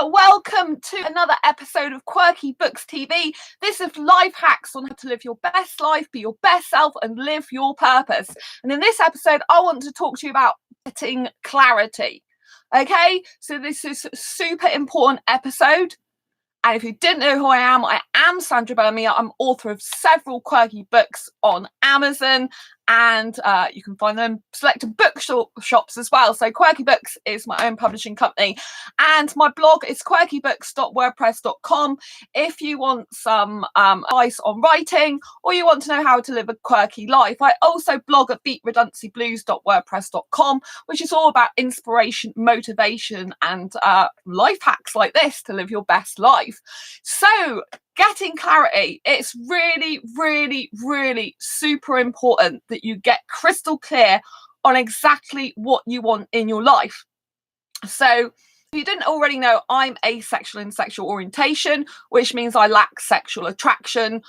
Welcome to another episode of Quirky Books TV. This is life hacks on how to live your best life, be your best self, and live your purpose. And in this episode, I want to talk to you about getting clarity. Okay, so this is a super important episode. And if you didn't know who I am Sandra Bellamy. I'm author of several quirky books on Amazon, and you can find them selected bookshops as well. So Quirky Books is my own publishing company, and my blog is quirkybooks.wordpress.com. If you want some advice on writing, or you want to know how to live a quirky life, I also blog at beatredundancyblues.wordpress.com, which is all about inspiration, motivation, and life hacks like this to live your best life. So getting clarity, it's really, really, really super important that you get crystal clear on exactly what you want in your life. So if you didn't already know, I'm asexual in sexual orientation, which means I lack sexual attraction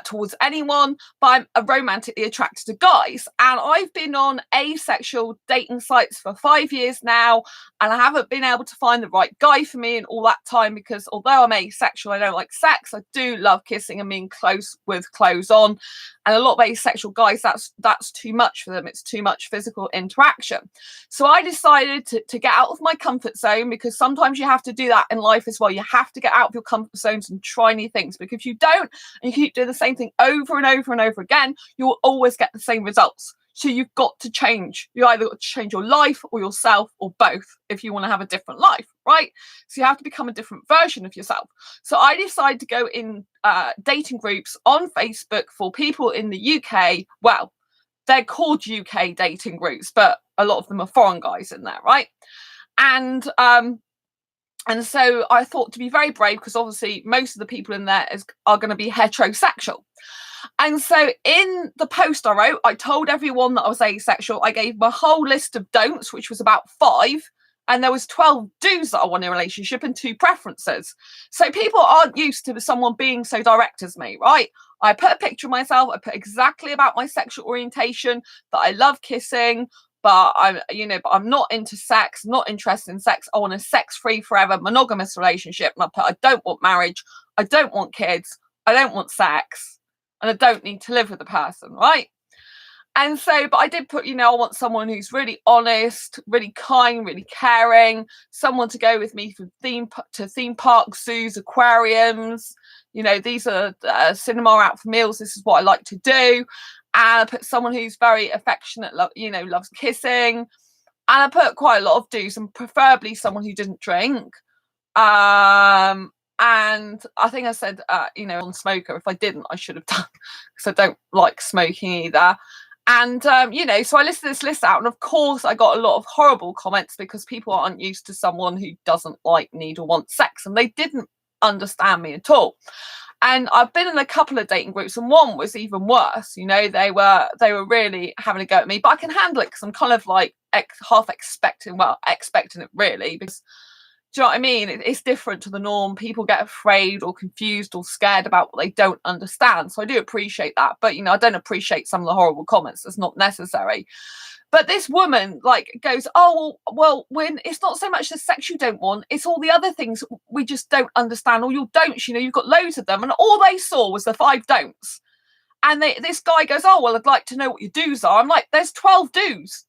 towards anyone, but I'm romantically attracted to guys. And I've been on asexual dating sites for 5 years now, and I haven't been able to find the right guy for me in all that time, because although I'm asexual, I don't like sex. I do love kissing and being close with clothes on. And a lot of asexual guys, that's too much for them. It's too much physical interaction. So I decided to get out of my comfort zone, because sometimes you have to do that in life as well. You have to get out of your comfort zones and try new things, because if you don't, and you keep doing the same thing over and over and over again, you'll always get the same results. So you've got to change. You either got to change your life or yourself, or both, if you want to have a different life, right? So you have to become a different version of yourself. So I decided to go in dating groups on Facebook for people in the UK. Well, they're called UK dating groups, but a lot of them are foreign guys in there, right? And so I thought to be very brave, because obviously most of the people in there are going to be heterosexual. And so in the post I wrote, I told everyone that I was asexual. I gave them a whole list of don'ts, which was about 5. And there was 12 do's that I want in a relationship and 2 preferences. So people aren't used to someone being so direct as me, right? I put a picture of myself. I put exactly about my sexual orientation, that I love kissing, but I'm not into sex, not interested in sex. I want a sex-free forever monogamous relationship. And I put, I don't want marriage. I don't want kids. I don't want sex. And I don't need to live with a person, right? And so, but I did put, I want someone who's really honest, really kind, really caring, someone to go with me from theme parks, zoos, aquariums. These are cinema out for meals. This is what I like to do. And I put someone who's very affectionate, loves kissing. And I put quite a lot of do's, and preferably someone who didn't drink. And I think I said, non-smoker. If I didn't, I should have done, because I don't like smoking either. And, so I listed this list out. And of course, I got a lot of horrible comments, because people aren't used to someone who doesn't like, need, or want sex. And they didn't understand me at all. And I've been in a couple of dating groups, and one was even worse. They were really having a go at me, but I can handle it, because I'm kind of like half expecting it really, because do you know what I mean? It's different to the norm. People get afraid or confused or scared about what they don't understand. So I do appreciate that. But, I don't appreciate some of the horrible comments. That's not necessary. But this woman goes, oh, well, when it's not so much the sex you don't want, it's all the other things we just don't understand, or your don'ts, you've got loads of them. And all they saw was the 5 don'ts. And this guy goes, oh, well, I'd like to know what your do's are. I'm like, there's 12 do's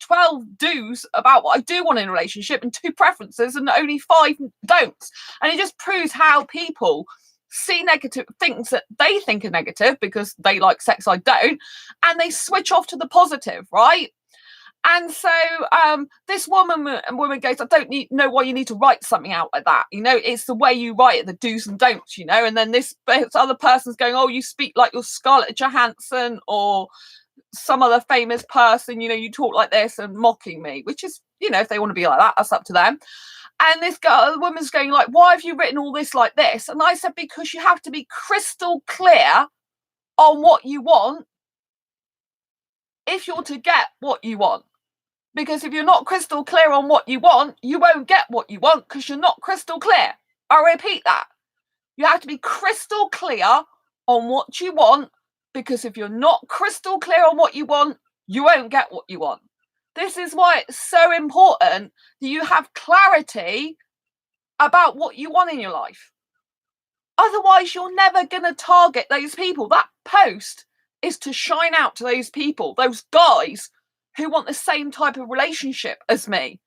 about what I do want in a relationship, and 2 preferences, and only 5 don'ts. And it just proves how people see negative things that they think are negative, because they like sex, I don't, and they switch off to the positive, right? And so this woman goes, I don't know why you need to write something out like that. It's the way you write it, the do's and don'ts, And then this other person's going, oh, you speak like you're Scarlett Johansson or some other famous person, you talk like this, and mocking me, which is, if they want to be like that, that's up to them. And this woman's going like, why have you written all this like this? And I said, because you have to be crystal clear on what you want if you're to get what you want. Because if you're not crystal clear on what you want, you won't get what you want, because you're not crystal clear. I'll repeat that. You have to be crystal clear on what you want, because if you're not crystal clear on what you want, you won't get what you want. This is why it's so important that you have clarity about what you want in your life. Otherwise, you're never going to target those people. That post is to shine out to those people, those guys who want the same type of relationship as me.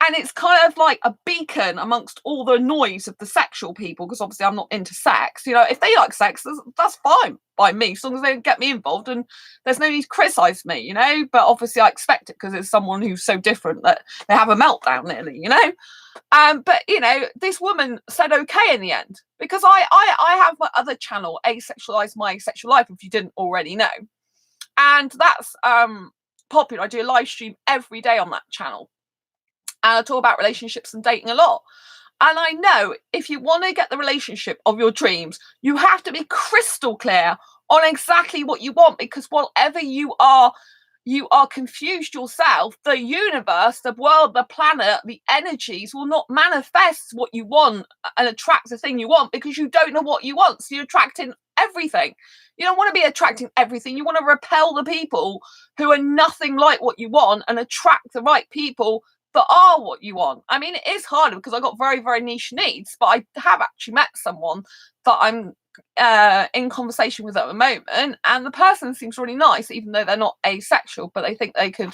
And it's kind of like a beacon amongst all the noise of the sexual people, because obviously I'm not into sex. You know, if they like sex, that's fine by me, as long as they don't get me involved, and there's no need to criticize me, you know. But obviously I expect it because it's someone who's so different that they have a meltdown nearly, you know. But you know, this woman said okay in the end, because I have my other channel, Asexualize My Asexual Life, if you didn't already know, and that's popular. I do a live stream every day on that channel. And I talk about relationships and dating a lot. And I know if you want to get the relationship of your dreams, you have to be crystal clear on exactly what you want, because whatever you are confused yourself. The universe, the world, the planet, the energies will not manifest what you want and attract the thing you want, because you don't know what you want. So you're attracting everything. You don't want to be attracting everything. You want to repel the people who are nothing like what you want and attract the right people that are what you want. I mean, it is harder because I've got very, very niche needs, but I have actually met someone that I'm in conversation with at the moment, and the person seems really nice, even though they're not asexual, but they think they could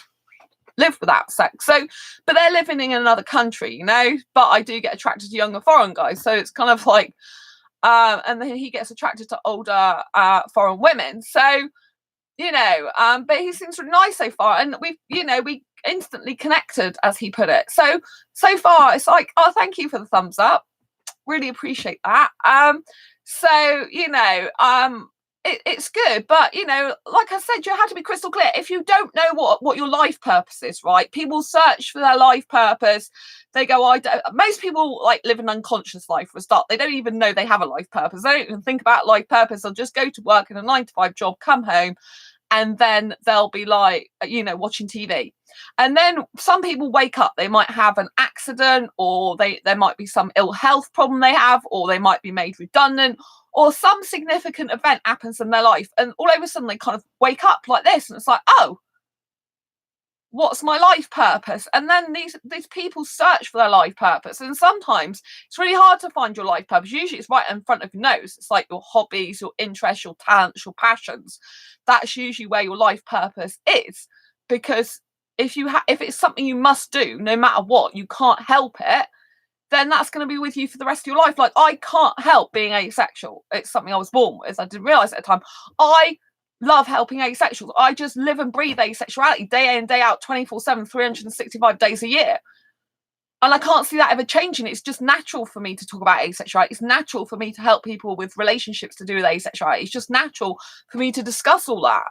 live without sex. So, but they're living in another country, you know, but I do get attracted to younger foreign guys. So it's kind of like, and then he gets attracted to older foreign women. So, you know, but he seems really nice so far, and we instantly connected, as he put it. So far it's like, oh, thank you for the thumbs up, really appreciate that. So you know, it's good, but you know, like I said, you have to be crystal clear. If you don't know what your life purpose is, right? People search for their life purpose. They go, most people like live an unconscious life for a start. They don't even know they have a life purpose. They don't even think about life purpose. They'll just go to work in a 9-to-5 job, come home, and then they'll be like, you know, watching TV. And then some people wake up, they might have an accident, or there might be some ill health problem they have, or they might be made redundant, or some significant event happens in their life, and all of a sudden they kind of wake up like this, and it's like, oh, what's my life purpose? And then these people search for their life purpose, and sometimes it's really hard to find your life purpose. Usually it's right in front of your nose. It's like your hobbies, your interests, your talents, your passions. That's usually where your life purpose is, because if it's something you must do no matter what, you can't help it, then that's going to be with you for the rest of your life. Like, I can't help being asexual. It's something I was born with. I didn't realize at the time. I love helping asexuals. I just live and breathe asexuality day in, day out, 24/7, 365 days a year. And I can't see that ever changing. It's just natural for me to talk about asexuality. It's natural for me to help people with relationships to do with asexuality. It's just natural for me to discuss all that.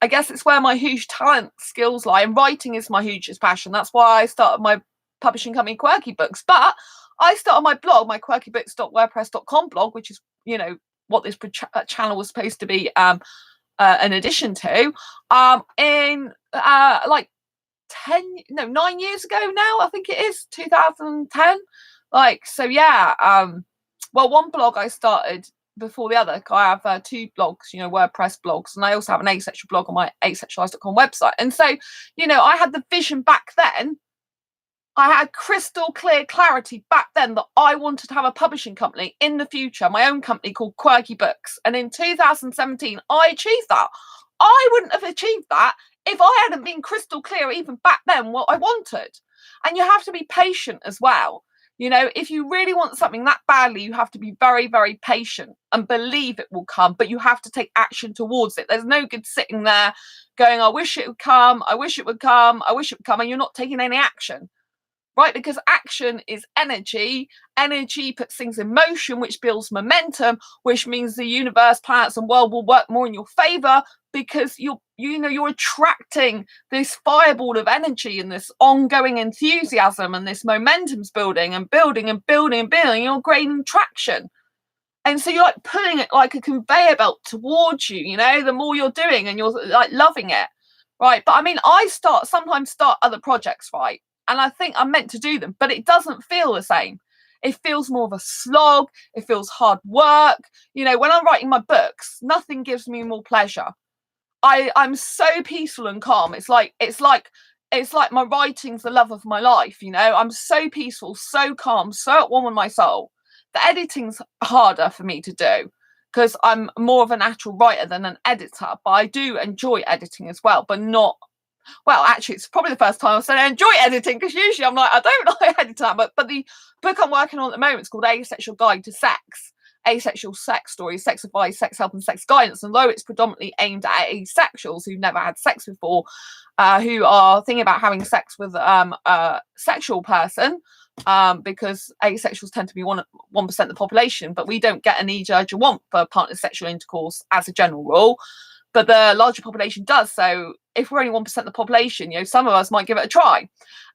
I guess it's where my huge talent skills lie, and writing is my hugest passion. That's why I started my publishing company, Quirky Books. But I started my blog, my quirkybooks.wordpress.com blog, which is, you know, what this channel was supposed to be an addition to, in like 9 years ago now, I think it is 2010. Like, so yeah, well, one blog I started before the other. I have 2 blogs, you know, WordPress blogs, and I also have an asexual blog on my asexualized.com website. And so, you know, I had the vision back then. I had crystal clear clarity back then that I wanted to have a publishing company in the future, my own company called Quirky Books. And in 2017, I achieved that. I wouldn't have achieved that if I hadn't been crystal clear even back then what I wanted. And you have to be patient as well. You know, if you really want something that badly, you have to be very, very patient and believe it will come, but you have to take action towards it. There's no good sitting there going, I wish it would come, I wish it would come, I wish it would come, and you're not taking any action. Right? Because action is energy. Energy puts things in motion, which builds momentum, which means the universe, planets, and world will work more in your favor, because you're attracting this fireball of energy and this ongoing enthusiasm, and this momentum's building and building and building and building. You're gaining traction. And so you're like pulling it like a conveyor belt towards you, you know, the more you're doing, and you're like loving it. Right. But I mean, I sometimes start other projects, right? And I think I'm meant to do them, but it doesn't feel the same. It feels more of a slog. It feels hard work. You know, when I'm writing my books, nothing gives me more pleasure. I'm so peaceful and calm. It's like it's like my writing's the love of my life, you know. I'm so peaceful, so calm, so at one with my soul. The editing's harder for me to do because I'm more of a natural writer than an editor, but I do enjoy editing as well, but not, well, actually, it's probably the first time I've said I enjoy editing, because usually I'm like, I don't like editing, but the book I'm working on at the moment is called Asexual Guide to Sex. Asexual sex stories, sex advice, sex help and sex guidance. And though it's predominantly aimed at asexuals who've never had sex before, who are thinking about having sex with a sexual person, because asexuals tend to be 1% of the population, but we don't get a need, urge or want for partner sexual intercourse as a general rule, but the larger population does. So if we're only 1% of the population, you know, some of us might give it a try.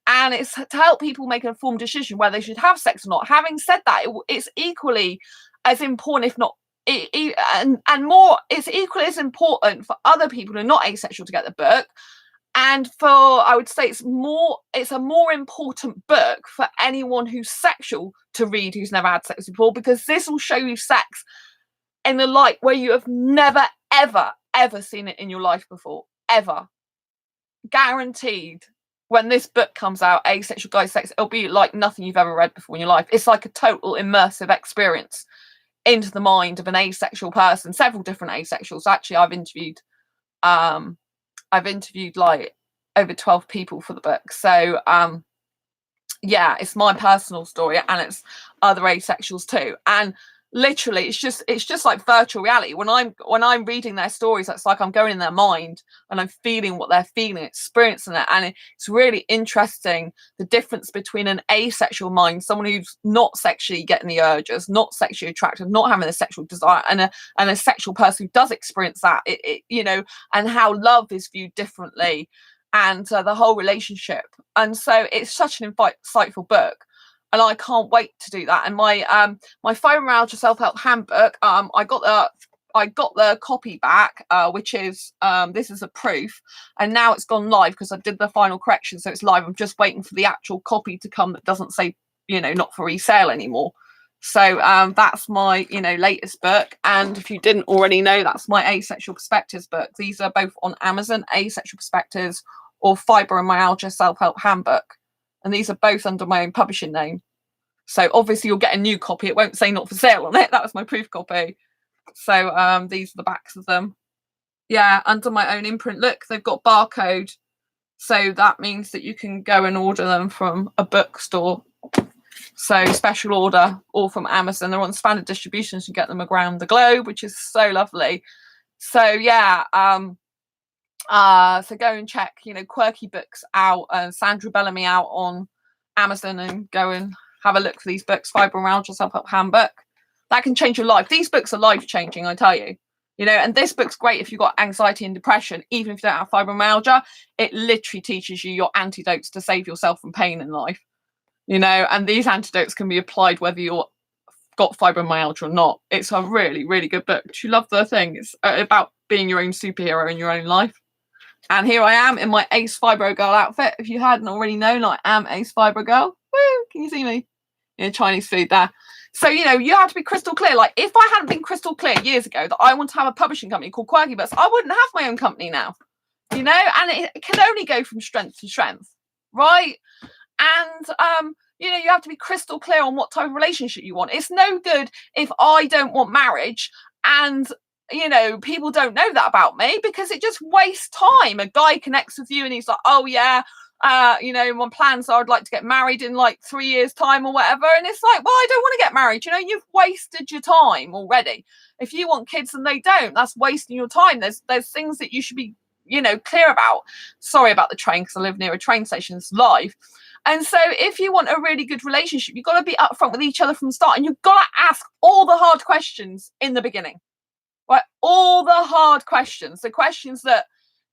And it's to help people make an informed decision whether they should have sex or not. Having said that, it's equally as important, if not and more, it's equally as important for other people who are not asexual to get the book. And for, I would say it's a more important book for anyone who's sexual to read who's never had sex before, because this will show you sex in the light where you have never, ever seen it in your life before, ever. Guaranteed. When this book comes out, Asexual Guide to Sex, it'll be like nothing you've ever read before in your life. It's like a total immersive experience into the mind of an asexual person. Several different asexuals. Actually, I've interviewed like over 12 people for the book. So yeah, it's my personal story, and it's other asexuals too. And literally, it's just like virtual reality. When I'm reading their stories, it's like I'm going in their mind and I'm feeling what they're feeling, experiencing it. And it's really interesting, the difference between an asexual mind, someone who's not sexually getting the urges, not sexually attractive, not having a sexual desire, and a sexual person who does experience that, you know, and how love is viewed differently, and the whole relationship. And so it's such an insightful book. And I can't wait to do that. And my fibromyalgia self-help handbook, I got the copy back, which is this is a proof, and now it's gone live because I did the final correction, so it's live. I'm just waiting for the actual copy to come that doesn't say, you know, not for resale anymore. So that's my, you know, latest book. And if you didn't already know, that's my Asexual Perspectives book. These are both on Amazon, Asexual Perspectives or Fibromyalgia Self-Help Handbook. And these are both under my own publishing name. So obviously you'll get a new copy. It won't say not for sale on it. That was my proof copy. So these are the backs of them. Yeah, under my own imprint. Look, they've got barcode. So that means that you can go and order them from a bookstore. So special order, or from Amazon. They're on standard distribution, so you get them around the globe, which is so lovely. So yeah, so go and check, you know, Quirky books out, Sandra Bellamy out on Amazon, and go and have a look for these books. Fibromyalgia Self-Help Handbook. That can change your life. These books are life-changing, I tell you. You know, and this book's great if you've got anxiety and depression, even if you don't have fibromyalgia. It literally teaches you your antidotes to save yourself from pain in life. You know, and these antidotes can be applied whether you're got fibromyalgia or not. It's a really, really good book. Do you love the thing? It's about being your own superhero in your own life. And here I am in my Ace Fibro Girl outfit. If you hadn't already known, I am Ace Fibro Girl. Woo! Can you see me? In Chinese food there. So, you know, you have to be crystal clear. Like, if I hadn't been crystal clear years ago that I want to have a publishing company called Quirky Books, I wouldn't have my own company now. You know, and it can only go from strength to strength, right? And you know, you have to be crystal clear on what type of relationship you want. It's no good if I don't want marriage and, you know, people don't know that about me, because it just wastes time. A guy connects with you and he's like, oh yeah, you know, my plans are I'd like to get married in like 3 years time or whatever. And it's like, well, I don't want to get married. You know, you've wasted your time already. If you want kids and they don't, that's wasting your time. There's things that you should be, you know, clear about. Sorry about the train, because I live near a train station. It's live. And so if you want a really good relationship, you've got to be upfront with each other from the start, and you've got to ask all the hard questions in the beginning, right? All the hard questions, the questions that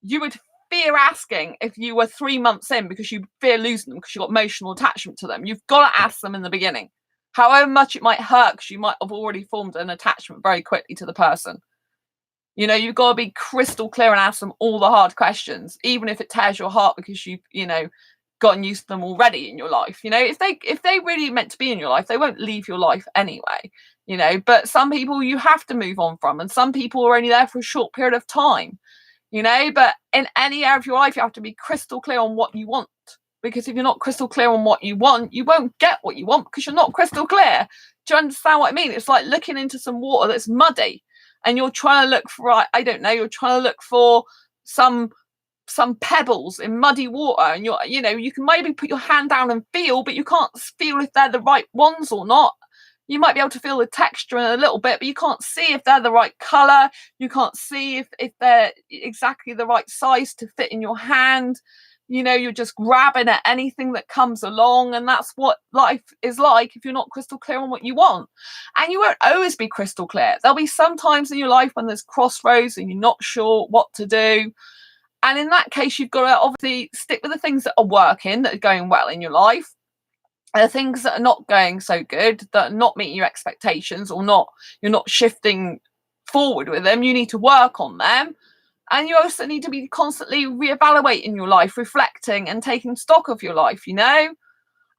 you would fear asking if you were 3 months in, because you fear losing them because you've got emotional attachment to them. You've got to ask them in the beginning, however much it might hurt, because you might have already formed an attachment very quickly to the person. You know, you've got to be crystal clear and ask them all the hard questions, even if it tears your heart because you know, gotten used to them already in your life. You know, if they really meant to be in your life, they won't leave your life anyway, you know. But some people you have to move on from, and some people are only there for a short period of time, But in any area of your life, you have to be crystal clear on what you want. Because if you're not crystal clear on what you want, you won't get what you want because you're not crystal clear. Do you understand what I mean? It's like looking into some water that's muddy and you're trying to look for, I don't know, you're trying to look for some pebbles in muddy water, and you can maybe put your hand down and feel, but you can't feel if they're the right ones or not. You might be able to feel the texture in a little bit, but you can't see if they're the right color. You can't see if they're exactly the right size to fit in your hand. You're just grabbing at anything that comes along, and that's what life is like if you're not crystal clear on what you want. And you won't always be crystal clear. There'll be some times in your life when there's crossroads and you're not sure what to do. And in that case, you've got to obviously stick with the things that are working, that are going well in your life. And the things that are not going so good, that are not meeting your expectations, or you're not shifting forward with them, you need to work on them. And you also need to be constantly reevaluating your life, reflecting and taking stock of your life,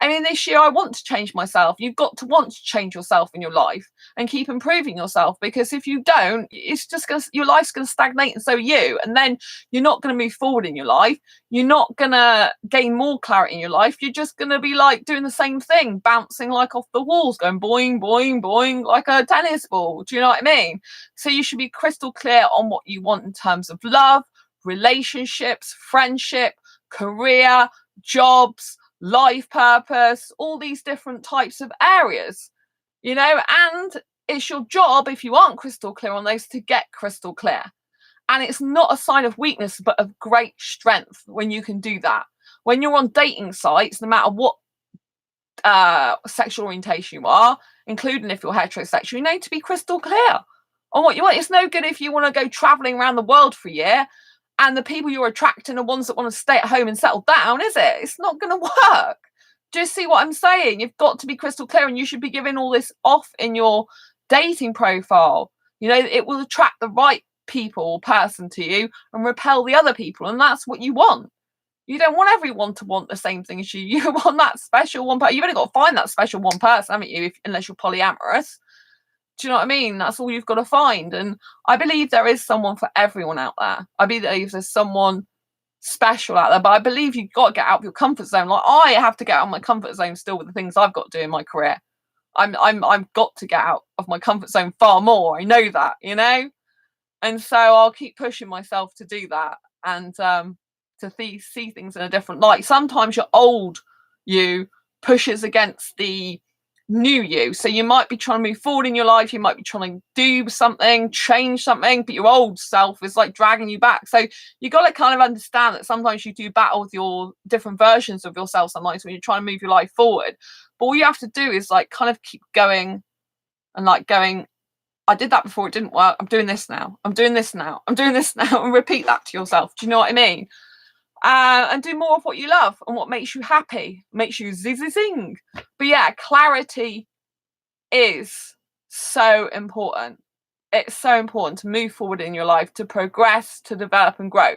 I mean, this year I want to change myself. You've got to want to change yourself in your life and keep improving yourself, because if you don't, it's just your life's going to stagnate, and so are you. And then you're not going to move forward in your life. You're not going to gain more clarity in your life. You're just going to be like doing the same thing, bouncing like off the walls, going boing, boing, boing, like a tennis ball. Do you know what I mean? So you should be crystal clear on what you want in terms of love, relationships, friendship, career, jobs, life purpose, all these different types of areas, and it's your job, if you aren't crystal clear on those, to get crystal clear. And it's not a sign of weakness, but of great strength when you can do that. When you're on dating sites, no matter what sexual orientation you are, including if you're heterosexual, you need to be crystal clear on what you want. It's no good if you want to go traveling around the world for a year and the people you're attracting are ones that want to stay at home and settle down, is it? It's not going to work. Do you see what I'm saying? You've got to be crystal clear, and you should be giving all this off in your dating profile. It will attract the right people or person to you and repel the other people, and that's what you want. You don't want everyone to want the same thing as you. You want that special one person. You've only got to find that special one person, haven't you, unless you're polyamorous. Do you know what I mean? That's all you've got to find. And I believe there is someone for everyone out there. I believe there's someone special out there, but I believe you've got to get out of your comfort zone. Like, I have to get out of my comfort zone still with the things I've got to do in my career. I've got to get out of my comfort zone far more. I know that, and so I'll keep pushing myself to do that, and to see things in a different light. Sometimes your old you pushes against the new you, so you might be trying to move forward in your life, you might be trying to do something, change something, but your old self is like dragging you back. So you got to kind of understand that sometimes you do battle with your different versions of yourself sometimes when you're trying to move your life forward, but all you have to do is like kind of keep going and like going, I did that before, it didn't work, I'm doing this now, I'm doing this now, I'm doing this now, and repeat that to yourself. Do you know what I mean? And do more of what you love and what makes you happy, makes you zing. But yeah, clarity is so important. It's so important to move forward in your life, to progress, to develop and grow.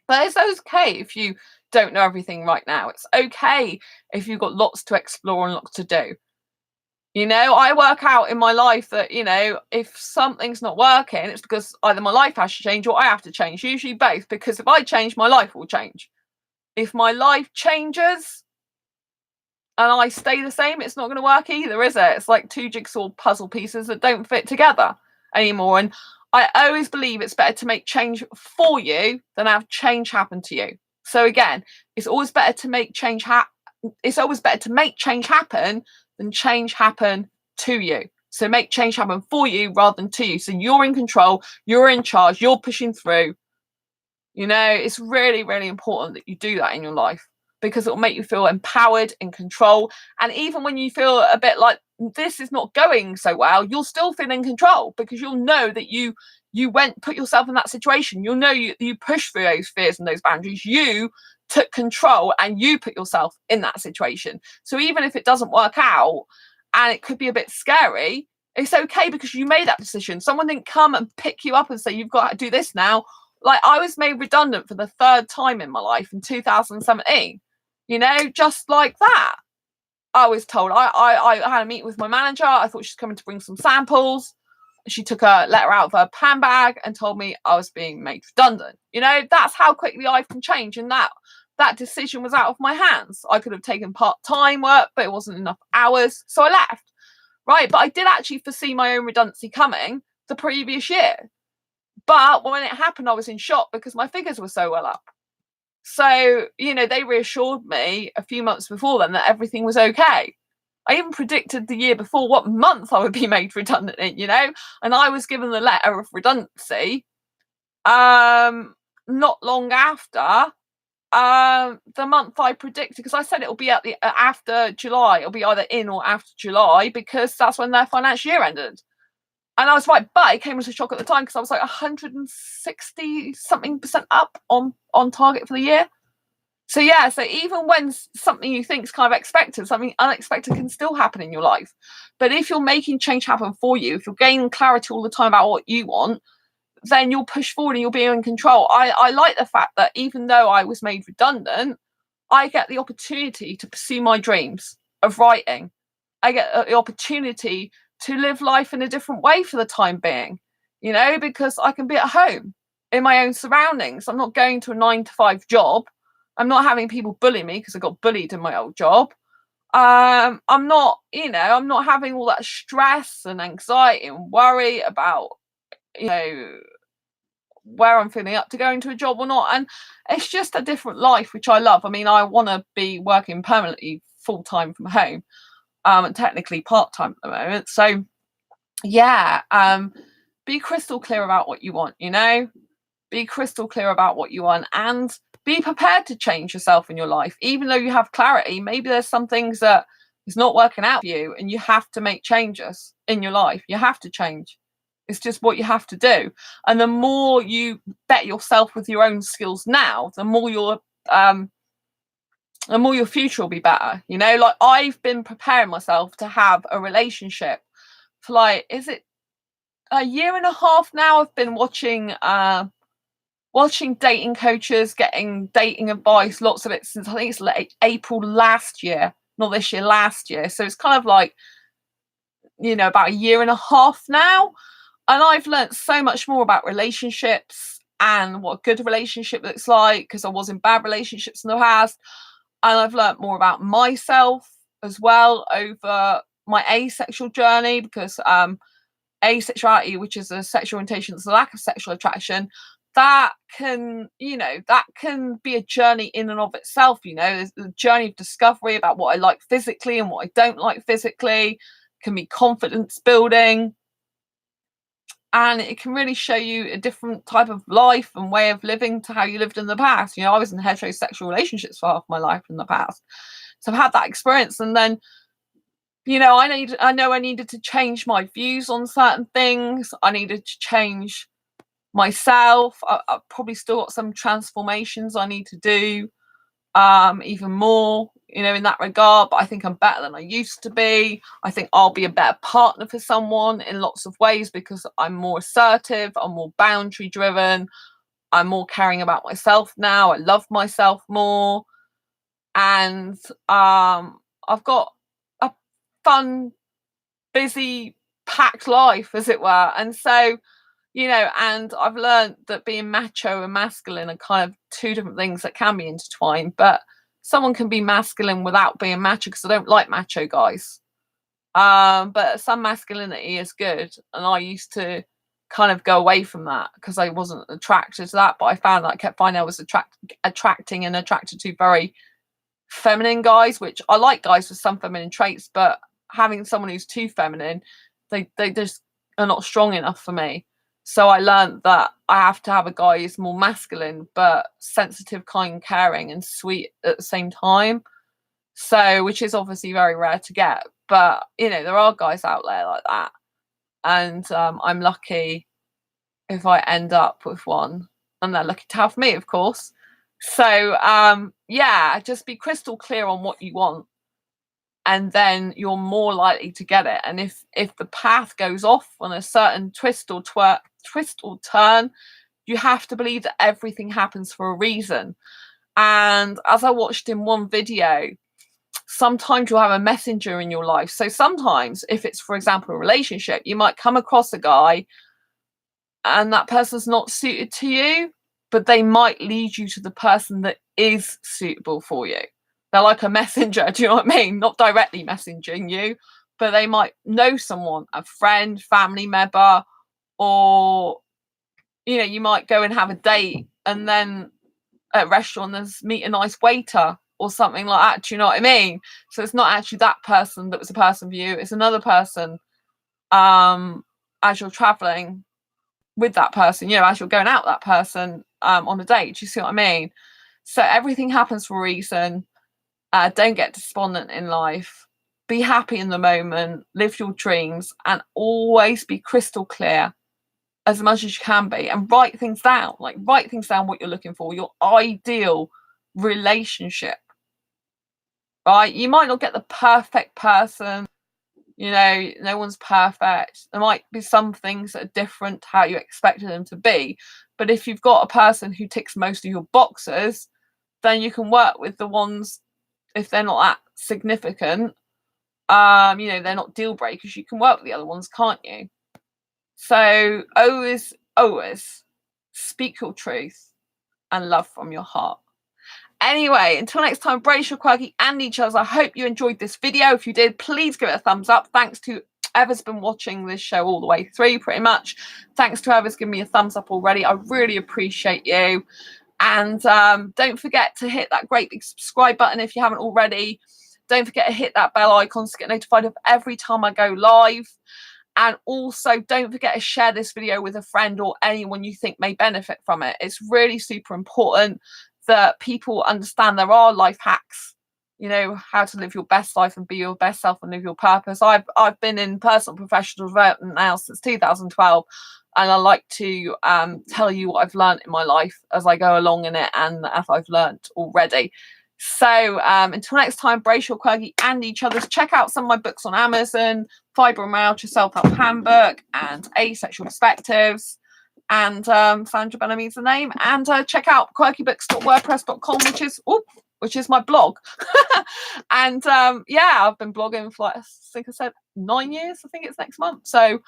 But it's okay if you don't know everything right now. It's okay if you've got lots to explore and lots to do. I work out in my life that, if something's not working, it's because either my life has to change or I have to change, usually both, because if I change, my life will change. If my life changes and I stay the same, it's not going to work either, is it? It's like two jigsaw puzzle pieces that don't fit together anymore. And I always believe it's better to make change for you than have change happen to you. So again, it's always better to make change happen than change happen to you. So make change happen for you rather than to you. So you're in control, you're in charge, you're pushing through. It's really, really important that you do that in your life, because it will make you feel empowered, in control. And even when you feel a bit like this is not going so well, you'll still feel in control, because you'll know that you put yourself in that situation. You'll know you push through those fears and those boundaries. You took control and you put yourself in that situation. So even if it doesn't work out and it could be a bit scary, it's okay, because you made that decision. Someone didn't come and pick you up and say, you've got to do this now. Like, I was made redundant for the third time in my life in 2017, just like that. I was told, I had a meeting with my manager. I thought she was coming to bring some samples. she took a letter out of her handbag and told me I was being made redundant. You know, that's how quickly life can change. And that decision was out of my hands. I could have taken part-time work, but it wasn't enough hours, so I left. Right, but I did actually foresee my own redundancy coming the previous year. But when it happened, I was in shock because my figures were so well up. So, you know, they reassured me a few months before then that everything was okay. I even predicted the year before what month I would be made redundant in, you know, and I was given the letter of redundancy not long after the month I predicted, because I said it'll be at the after July. It'll be either in or after July because that's when their financial year ended. And I was right, but it came as a shock at the time because I was like 160 something % up on target for the year. So yeah, so even when something you think is kind of expected, something unexpected can still happen in your life. But if you're making change happen for you, if you're gaining clarity all the time about what you want, then you'll push forward and you'll be in control. I like the fact that even though I was made redundant, I get the opportunity to pursue my dreams of writing. I get the opportunity to live life in a different way for the time being, you know, because I can be at home in my own surroundings. I'm not going to a 9-to-5 job. I'm not having people bully me because I got bullied in my old job. I'm not, you know, I'm not having all that stress and anxiety and worry about, you know, where I'm feeling up to go into a job or not. And it's just a different life, which I love. I mean, I want to be working permanently full-time from home, and technically part-time at the moment. So yeah, be crystal clear about what you want, you know, be crystal clear about what you want and be prepared to change yourself in your life. Even though you have clarity, maybe there's some things that is not working out for you and you have to make changes in your life. You have to change. It's just what you have to do. And the more you bet yourself with your own skills now, the more your future will be better. You know, like I've been preparing myself to have a relationship for like, is it a year and a half now? I've been watching dating coaches, getting dating advice, lots of it since I think it's like April last year, not this year, last year. So it's kind of like, you know, about a year and a half now. And I've learned so much more about relationships and what a good relationship looks like, because I was in bad relationships in the past. And I've learned more about myself as well over my asexual journey, because asexuality, which is a sexual orientation that's a lack of sexual attraction, that can, you know, that can be a journey in and of itself. You know, there's a journey of discovery about what I like physically and what I don't like physically, can be confidence building. And it can really show you a different type of life and way of living to how you lived in the past. You know, I was in heterosexual relationships for half my life in the past. So I've had that experience. And then, you know, I know I needed to change my views on certain things. I needed to change myself. I've probably still got some transformations I need to do, even more, you know, in that regard. But I think I'm better than I used to be. I think I'll be a better partner for someone in lots of ways because I'm more assertive, I'm more boundary driven, I'm more caring about myself now. I love myself more. And I've got a fun, busy, packed life, as it were. And so, you know, and I've learned that being macho and masculine are kind of two different things that can be intertwined. But someone can be masculine without being macho, because I don't like macho guys. But some masculinity is good. And I used to kind of go away from that because I wasn't attracted to that. But I found that I kept finding I was attracting and attracted to very feminine guys, which I like guys with some feminine traits, but having someone who's too feminine, they just are not strong enough for me. So I learned that I have to have a guy who's more masculine, but sensitive, kind, caring, and sweet at the same time. So, which is obviously very rare to get. But, you know, there are guys out there like that. And I'm lucky if I end up with one. And they're lucky to have me, of course. So, yeah, just be crystal clear on what you want. And then you're more likely to get it. And if the path goes off on a certain twist or turn, you have to believe that everything happens for a reason. And as I watched in one video, Sometimes you'll have a messenger in your life. So sometimes if it's, for example, a relationship, you might come across a guy and that person's not suited to you, but they might lead you to the person that is suitable for you. They're like a messenger, do you know what I mean? Not directly messaging you, but they might know someone, a friend, family member, or, you know, you might go and have a date and then at a restaurant there's meet a nice waiter or something like that, do you know what I mean? So it's not actually that person that was a person for you, it's another person as you're traveling with that person, you know, as you're going out with that person on a date. Do you see what I mean? So everything happens for a reason. Don't get despondent in life. Be happy in the moment, live your dreams, and always be crystal clear as much as you can be, and write things down. Like, write things down, what you're looking for, your ideal relationship, right? You might not get the perfect person, you know, no one's perfect. There might be some things that are different to how you expected them to be, but if you've got a person who ticks most of your boxes, then you can work with the ones, if they're not that significant, you know, they're not deal breakers, you can work with the other ones, can't you? So always speak your truth and love from your heart. Anyway, until next time, brace your quirky and each other. I hope you enjoyed this video. If you did, please give it a thumbs up. Thanks to whoever's been watching this show all the way through, pretty much. Thanks to whoever's given me a thumbs up already. I really appreciate you. And don't forget to hit that great big subscribe button if you haven't already. Don't forget to hit that bell icon to get notified of every time I go live. And also don't forget to share this video with a friend or anyone you think may benefit from it. It's really super important that people understand there are life hacks, you know, how to live your best life and be your best self and live your purpose. I've been in personal professional development now since 2012, and I like to tell you what I've learned in my life as I go along in it and as I've learned already. So until next time, brace your quirky and each other's. Check out some of my books on Amazon: Fibromyalgia Self-Help Handbook and Asexual Perspectives. And Sandra Bellamy's the name. And check out quirkybooks.wordpress.com, which is my blog. And yeah, I've been blogging for, like, I think I said 9 years. I think it's next month. So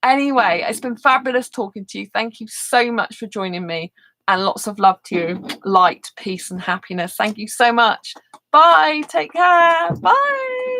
anyway, it's been fabulous talking to you. Thank you so much for joining me, and lots of love to you. Light, peace, and happiness. Thank you so much. Bye. Take care. Bye.